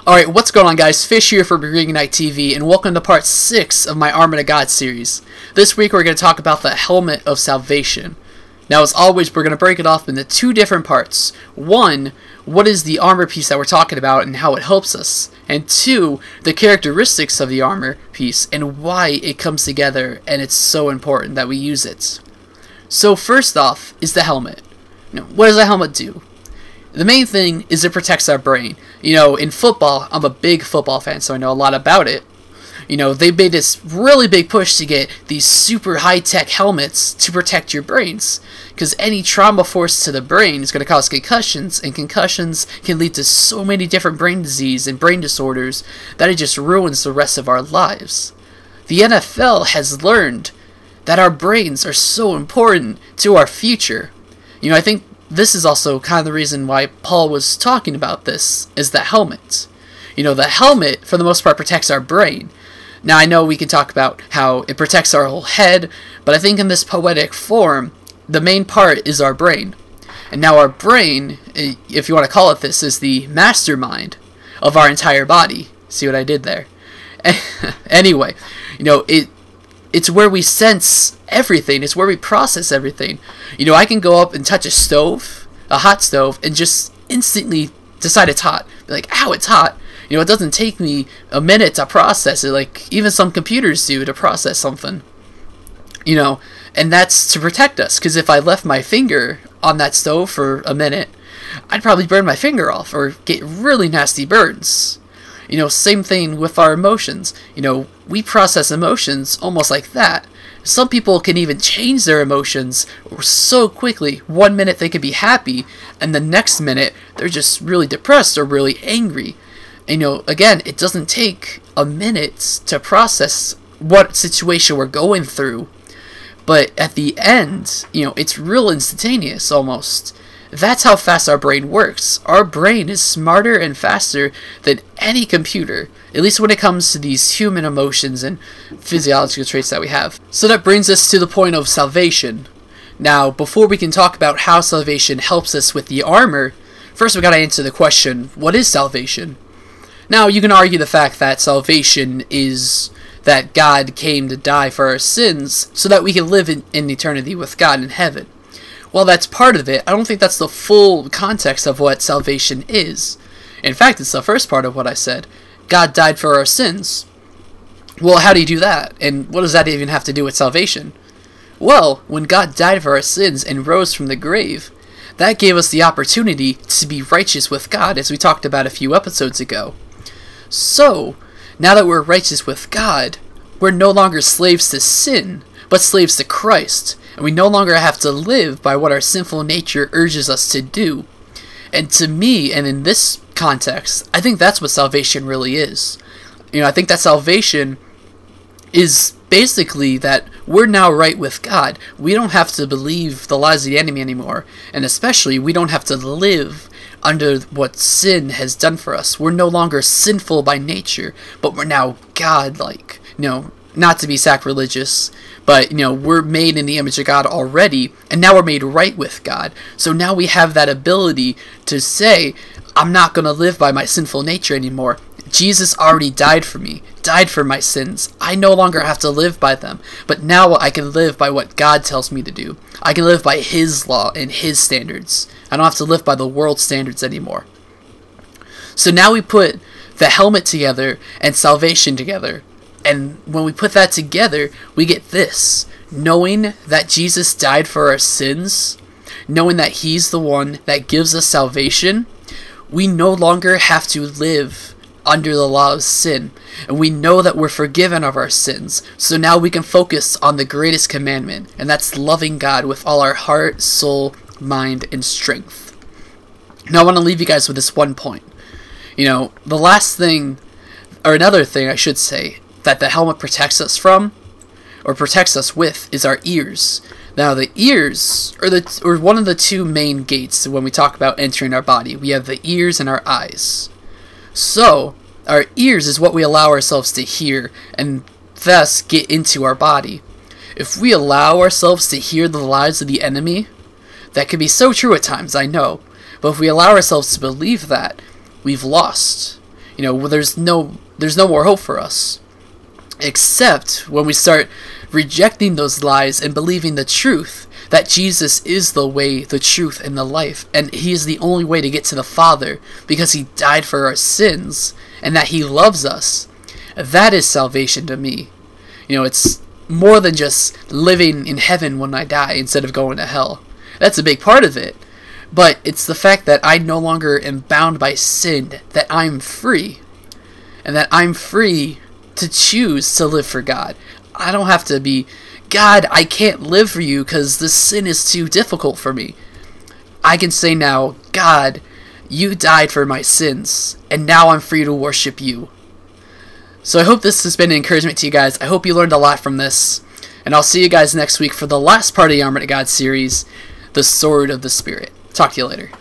Alright, what's going on guys? Fish here for Reignite TV, and welcome to part 6 of my Armor to God series. This week we're going to talk about the Helmet of Salvation. Now as always, we're going to break it off into two different parts. One, what is the armor piece that we're talking about and how it helps us? And two, the characteristics of the armor piece and why it comes together and it's so important that we use it. So first off is the helmet. Now, what does the helmet do? The main thing is it protects our brain. You know, in football, I'm a big football fan, so I know a lot about it. You know, they made this really big push to get these super high-tech helmets to protect your brains. Because any trauma force to the brain is going to cause concussions, and concussions can lead to so many different brain disease and brain disorders that it just ruins the rest of our lives. The NFL has learned that our brains are so important to our future. You know, I think this is also kind of the reason why Paul was talking about this, is the helmet. You know, the helmet, for the most part, protects our brain. Now, I know we can talk about how it protects our whole head, but I think in this poetic form, the main part is our brain. And now our brain, if you want to call it this, is the mastermind of our entire body. See what I did there? Anyway, you know, it's where we sense everything. It's where we process everything. You know, I can go up and touch a stove, a hot stove, and just instantly decide it's hot. Be like, ow, it's hot. You know, it doesn't take me a minute to process it, like even some computers do to process something. You know, and that's to protect us, because if I left my finger on that stove for a minute, I'd probably burn my finger off or get really nasty burns. You know, same thing with our emotions. You know, we process emotions almost like that. Some people can even change their emotions so quickly. 1 minute they could be happy, and the next minute they're just really depressed or really angry. And, you know, again, it doesn't take a minute to process what situation we're going through. But at the end, you know, it's real instantaneous almost. That's how fast our brain works. Our brain is smarter and faster than any computer, at least when it comes to these human emotions and physiological traits that we have. So that brings us to the point of salvation. Now, before we can talk about how salvation helps us with the armor, first we gotta answer the question, what is salvation? Now, you can argue the fact that salvation is that God came to die for our sins so that we can live in eternity with God in heaven. Well, that's part of it. I don't think that's the full context of what salvation is. In fact, it's the first part of what I said. God died for our sins. Well, how do you do that? And what does that even have to do with salvation? Well, when God died for our sins and rose from the grave, that gave us the opportunity to be righteous with God, as we talked about a few episodes ago. So, now that we're righteous with God, we're no longer slaves to sin, but slaves to Christ. And we no longer have to live by what our sinful nature urges us to do. And to me, and in this context, I think that's what salvation really is. You know, I think that salvation is basically that we're now right with God. We don't have to believe the lies of the enemy anymore. And especially, we don't have to live under what sin has done for us. We're no longer sinful by nature, but we're now God-like. You know, not to be sacrilegious, but, you know, we're made in the image of God already, and now we're made right with God. So now we have that ability to say, I'm not going to live by my sinful nature anymore. Jesus already died for me, died for my sins. I no longer have to live by them, but now I can live by what God tells me to do. I can live by His law and His standards. I don't have to live by the world's standards anymore. So now we put the helmet together and salvation together. And when we put that together, we get this. Knowing that Jesus died for our sins, knowing that He's the one that gives us salvation, we no longer have to live under the law of sin. And we know that we're forgiven of our sins. So now we can focus on the greatest commandment, and that's loving God with all our heart, soul, mind, and strength. Now I want to leave you guys with this one point. You know, the last thing, or another thing I should say, that the helmet protects us from, or protects us with, is our ears. Now the ears are one of the two main gates when we talk about entering our body. We have the ears and our eyes. So, our ears is what we allow ourselves to hear, and thus get into our body. If we allow ourselves to hear the lies of the enemy, that can be so true at times, I know, but if we allow ourselves to believe that, we've lost. there's no more hope for us. Except when we start rejecting those lies and believing the truth, that Jesus is the way, the truth, and the life, and he is the only way to get to the Father because he died for our sins, and that he loves us. That is salvation to me. It's more than just living in heaven when I die instead of going to hell. That's a big part of it. But it's the fact that I no longer am bound by sin, that I'm free. And that I'm free to choose to live for God. I don't have to be, God, I can't live for you because this sin is too difficult for me. I can say now, God, you died for my sins, and now I'm free to worship you. So I hope this has been an encouragement to you guys. I hope you learned a lot from this. And I'll see you guys next week for the last part of the Armored to God series, the Sword of the Spirit. Talk to you later.